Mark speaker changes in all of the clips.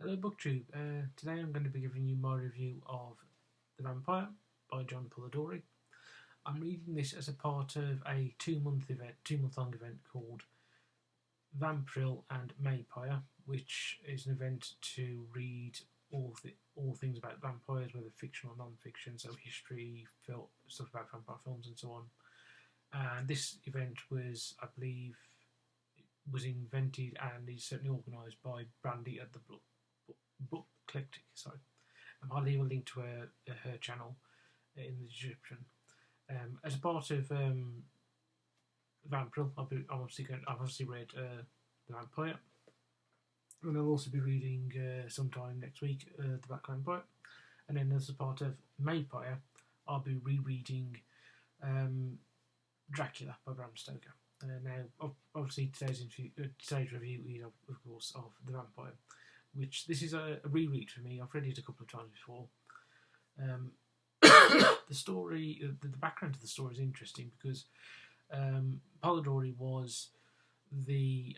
Speaker 1: Hello Booktube. Today I'm going to be giving you my review of The Vampyre by John Polidori. I'm reading this as a part of a two-month long event called Vampril and Maypire, which is an event to read all things about vampires, whether fiction or non-fiction, so history, stuff about vampire films and so on. And this event was, I believe, invented and is certainly organised by Brandy at the Book Eclectic. Sorry, I'll leave a link to her channel in the description. As a part of Vampril, I've obviously read The Vampyre, and I'll also be reading sometime next week The Black Vampire, and then as a part of Maypire, I'll be rereading Dracula by Bram Stoker. Now, obviously, today's review is, of course, of The Vampire, which this is a reread for me. I've read it a couple of times before. The story, the background to the story is interesting because Polidori was the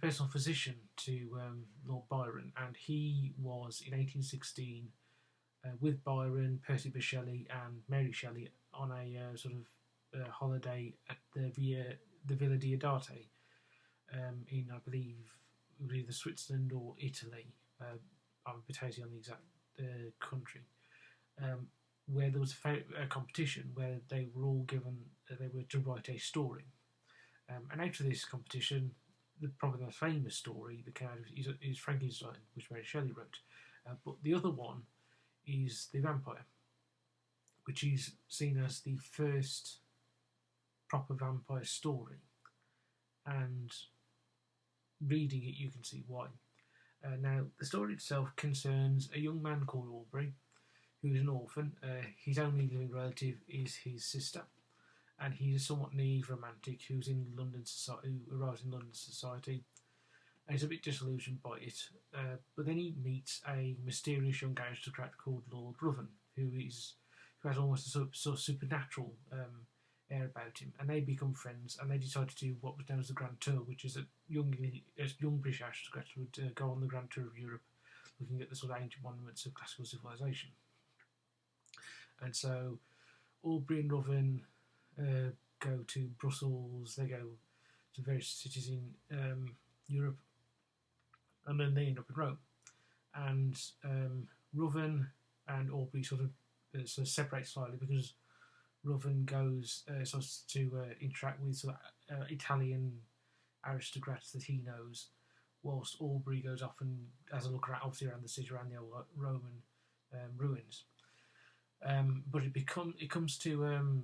Speaker 1: personal physician to Lord Byron, and he was in 1816 with Byron, Percy Bysshe Shelley, and Mary Shelley on a sort of holiday at the Villa Diodati in, I believe, either Switzerland or Italy. I'm potato on the exact country, where there was a competition where they were all given, they were to write a story. And out of this competition, probably the most famous story that came out of is Frankenstein, which Mary Shelley wrote. But the other one is The Vampire, which is seen as the first proper vampire story. And reading it, you can see why. Now, the story itself concerns a young man called Aubrey, who is an orphan. His only living relative is his sister, and he's a somewhat naive romantic who arrives in London society, and he's a bit disillusioned by it. But then he meets a mysterious young aristocrat called Lord Ruthven, who has almost a sort of supernatural air about him, and they become friends, and they decide to do what was known as the Grand Tour, which is young British aristocrats would go on the Grand Tour of Europe, looking at the sort of ancient monuments of classical civilization. And so Aubrey and Ruthven go to Brussels, they go to various cities in Europe, and then they end up in Rome. And Ruthven and Aubrey sort of separate slightly because Ruthven goes to interact with Italian aristocrats that he knows, whilst Aubrey goes off and has a look around, obviously around the city, around the old Roman ruins. But it comes to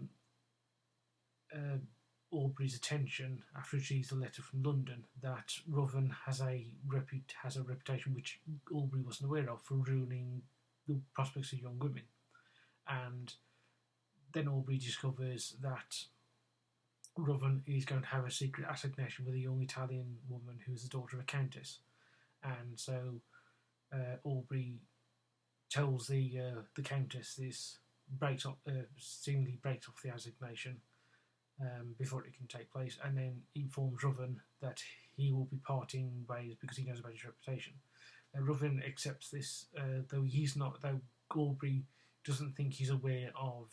Speaker 1: Aubrey's attention after he receives a letter from London that Ruthven has a reputation which Aubrey wasn't aware of for ruining the prospects of young women. And then Aubrey discovers that Ruthven is going to have a secret assignation with a young Italian woman who is the daughter of a countess. And so Aubrey tells the countess this, seemingly breaks off the assignation before it can take place, and then informs Ruthven that he will be parting ways because he knows about his reputation. Ruthven accepts this, though Aubrey doesn't think he's aware of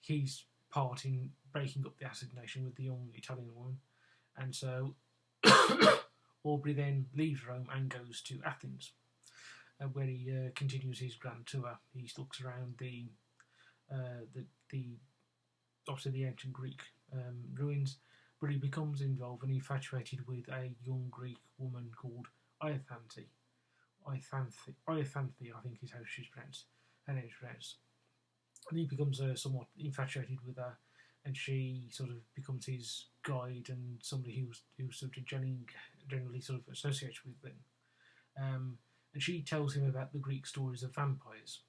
Speaker 1: his part in breaking up the assignation with the young Italian woman. And so Aubrey then leaves Rome and goes to Athens, where he continues his grand tour. He looks around obviously the ancient Greek ruins, but he becomes involved and infatuated with a young Greek woman called Ianthe, I think is how she's pronounced. Her name's pronounced. And he becomes somewhat infatuated with her, and she sort of becomes his guide and somebody who's sort of generally sort of associates with them. And she tells him about the Greek stories of vampires,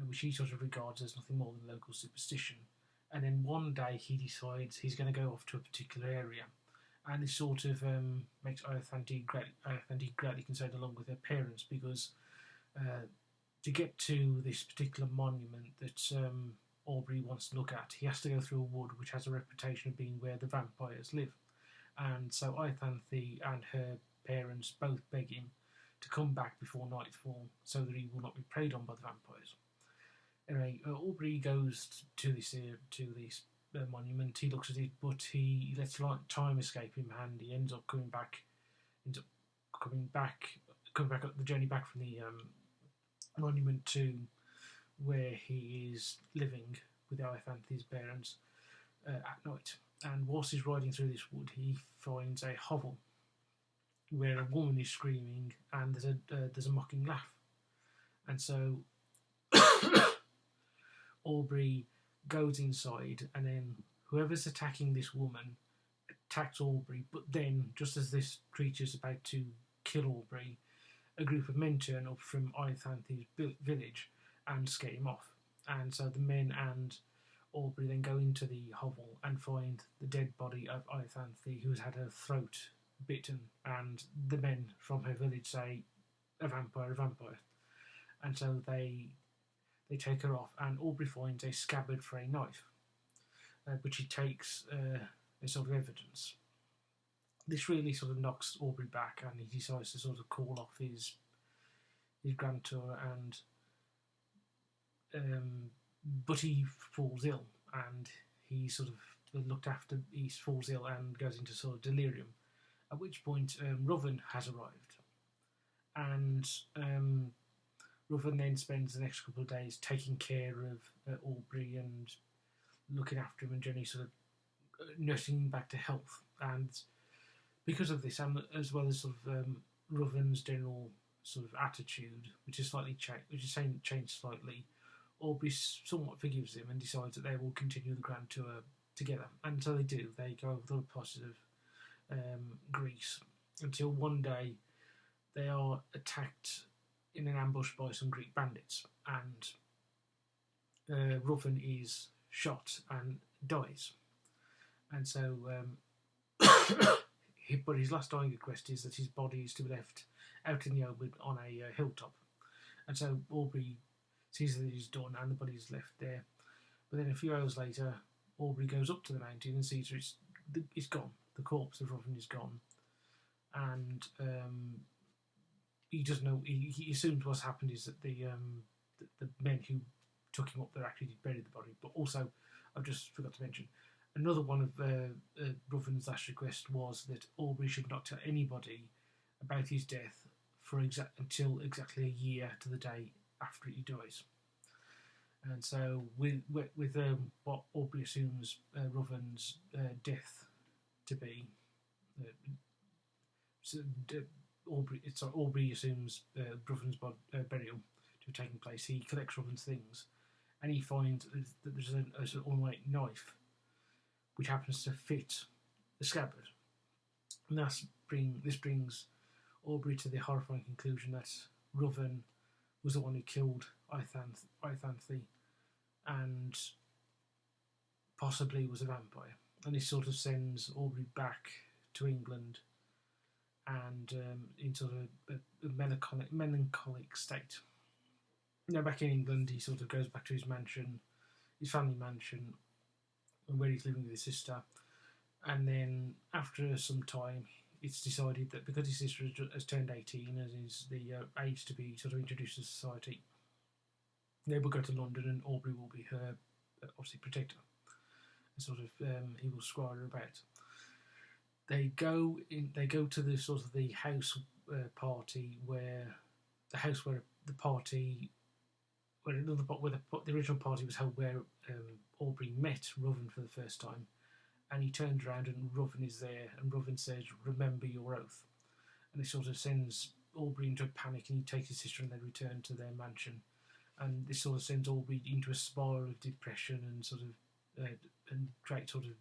Speaker 1: which he sort of regards as nothing more than local superstition. And then one day he decides he's going to go off to a particular area, and this sort of makes Ianthe greatly concerned along with her parents, because to get to this particular monument that Aubrey wants to look at, he has to go through a wood which has a reputation of being where the vampires live. And so Ianthe and her parents both beg him to come back before nightfall so that he will not be preyed on by the vampires. Anyway, Aubrey goes to this monument. He looks at it, but he lets time escape him, and he ends up coming back the journey back from the monument to where he is living with Ianthe's parents at night. And whilst he's riding through this wood, he finds a hovel where a woman is screaming, and there's a mocking laugh. And so Aubrey goes inside, and then whoever's attacking this woman attacks Aubrey. But then, just as this creature's about to kill Aubrey, a group of men turn up from Ianthe's village and scare him off. And so the men and Aubrey then go into the hovel and find the dead body of Ianthe, who's had her throat bitten. And the men from her village say, "A vampire, a vampire." And so they take her off, and Aubrey finds a scabbard for a knife, which he takes as sort of evidence. This really sort of knocks Aubrey back, and he decides to sort of call off his grand tour, but he falls ill, and he sort of looked after. He falls ill and goes into sort of delirium. At which point, Ruven has arrived, and Ruven then spends the next couple of days taking care of Aubrey and looking after him and generally sort of nursing him back to health. And because of this, and as well as sort of Ruven's general sort of attitude, which is changed slightly, Aubrey somewhat forgives him and decides that they will continue the grand tour together. And so they do. They go over the parts of Greece until one day they are attacked in an ambush by some Greek bandits, and Ruven is shot and dies. And so, but his last dying request is that his body is to be left out in the open on a hilltop. And so Aubrey sees that he's done, and the body is left there. But then a few hours later, Aubrey goes up to the mountain and sees that it's gone. The corpse of Ruven is gone, and he doesn't know. He assumes what's happened is that the men who took him up there actually buried the body. But also, I've just forgot to mention, another one of Ruven's last requests was that Aubrey should not tell anybody about his death until exactly a year to the day after he dies. And so, with what Aubrey assumes Ruven's death to be, Aubrey assumes Ruven's burial to have taken place. He collects Ruven's things, and he finds that there's an ornate knife which happens to fit the scabbard. And this brings Aubrey to the horrifying conclusion that Ruven was the one who killed Ianthe and possibly was a vampire. And this sort of sends Aubrey back to England and in sort of a melancholic state. Now, back in England, he sort of goes back to his family mansion, where he's living with his sister. And then, after some time, it's decided that because his sister has turned 18 and is the age to be sort of introduced to society, they will go to London, and Aubrey will be her, obviously, protector. And sort of, he will squire her about. They go to the sort of the house party where the original party was held, where Aubrey met Ruven for the first time, and he turns around and Ruven is there, and Ruven says, "Remember your oath," and it sort of sends Aubrey into a panic, and he takes his sister and they return to their mansion, and this sort of sends Aubrey into a spiral of depression and sort of and great sort of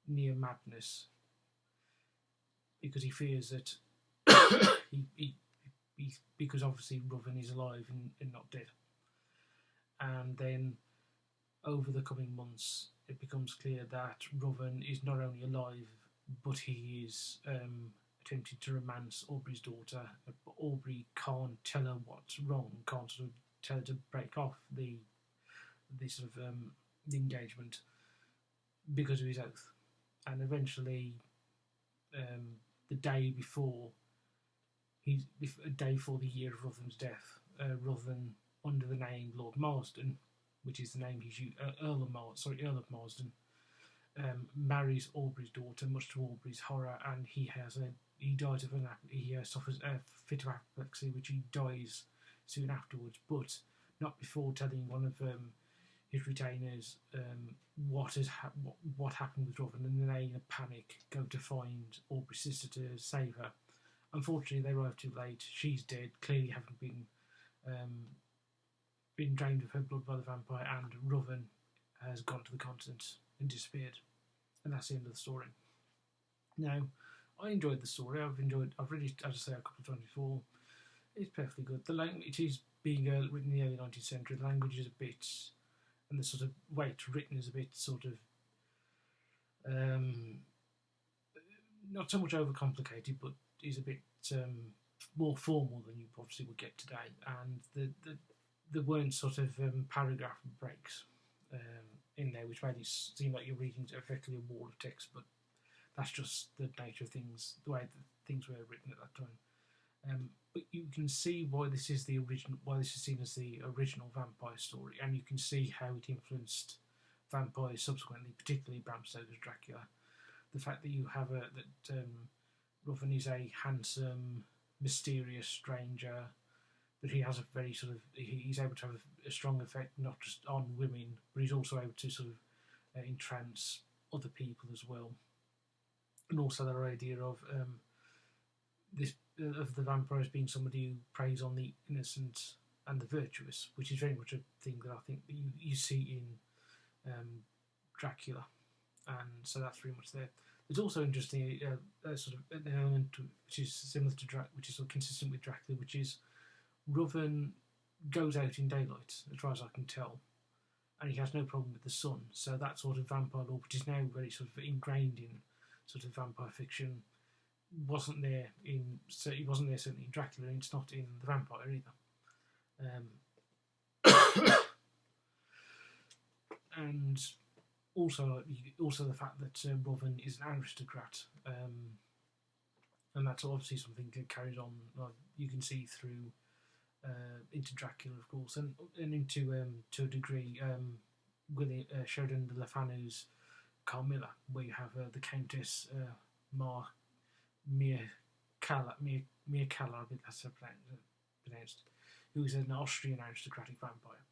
Speaker 1: near madness, because he fears that because obviously Ruven is alive and not dead. And then over the coming months, it becomes clear that Ruven is not only alive, but he is attempting to romance Aubrey's daughter. But Aubrey can't tell her what's wrong, can't sort of tell her to break off the engagement because of his oath. And eventually the day before a day before the year of Ruthen's death, Ruthen, under the name Lord Marsden, which is the name he's used, Earl of Marsden, marries Aubrey's daughter, much to Aubrey's horror, and he suffers a fit of apoplexy, which he dies soon afterwards, but not before telling one of his retainers what happened with Ruthen, and then they, in a panic, go to find Aubrey's sister to save her. Unfortunately, they arrive too late. She's dead, clearly having been drained of her blood by the vampire, and Ruthen has gone to the continent and disappeared. And that's the end of the story. Now, I enjoyed the story. I've read it, as I say, a couple of times before. It's perfectly good. The language, it is being written in the early 19th century. The language is a bit, and the sort of way it's written is a bit sort of, not so much overcomplicated, but is a bit more formal than you obviously would get today. And there weren't sort of paragraph breaks in there, which made it seem like you're reading effectively a wall of text, but that's just the nature of things, the way that things were written at that time. But you can see why this is seen as the original vampire story, and you can see how it influenced vampires subsequently, particularly Bram Stoker's Dracula. The fact that you have Ruthen is a handsome, mysterious stranger, that he has a very sort of, he's able to have a strong effect not just on women, but he's also able to sort of entrance other people as well. And also that idea of of the vampire as being somebody who preys on the innocent and the virtuous, which is very much a thing that I think that you see in Dracula, and so that's very much there. There's also interesting sort of an element which is similar to which is sort of consistent with Dracula, which is Ruthen goes out in daylight, as far as I can tell, and he has no problem with the sun. So that sort of vampire lore, which is now very sort of ingrained in sort of vampire fiction, wasn't there certainly in Dracula, and it's not in the Vampire either. And also the fact that Ruthen is an aristocrat, and that's obviously something that carries on. You can see through into Dracula, of course, and into to a degree Sheridan de Lafanu's Carmilla, where you have the Countess Mircalla, I think that's pronounced, who is an Austrian aristocratic vampire.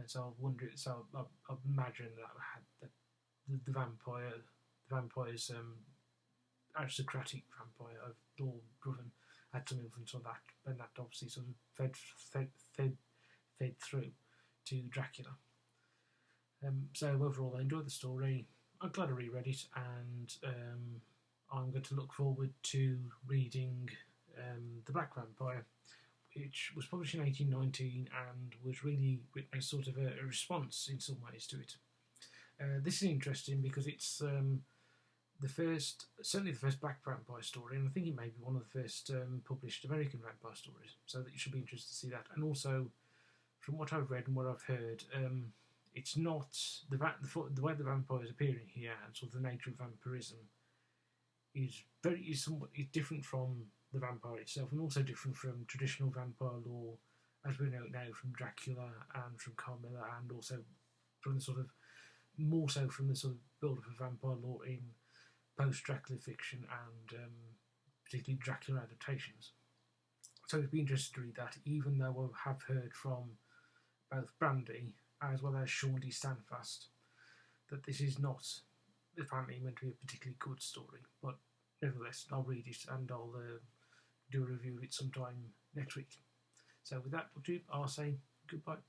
Speaker 1: So I imagine that the vampire's aristocratic vampire of Lord Ruthen had some influence on that, and that obviously sort of fed through to Dracula. So overall, I enjoyed the story. I'm glad I reread it, and I'm going to look forward to reading The Black Vampire, which was published in 1819 and was really written as sort of a response in some ways to it. This is interesting because it's certainly the first black vampire story, and I think it may be one of the first published American vampire stories, so that you should be interested to see that. And also, from what I've read and what I've heard, it's not the way the vampires appear in here, and sort of the nature of vampirism is somewhat different from the vampire itself, and also different from traditional vampire lore as we know it now from Dracula and from Carmilla, and also from the sort of more so from the sort of build-up of vampire lore in post-Dracula fiction and particularly Dracula adaptations. So it'd be interesting to read that, even though I have heard from both Brandy as well as Sean D. Standfast that this is not apparently meant to be a particularly good story, but nevertheless I'll read it and I'll do a review of it sometime next week. So with that, Booktube, I'll say goodbye.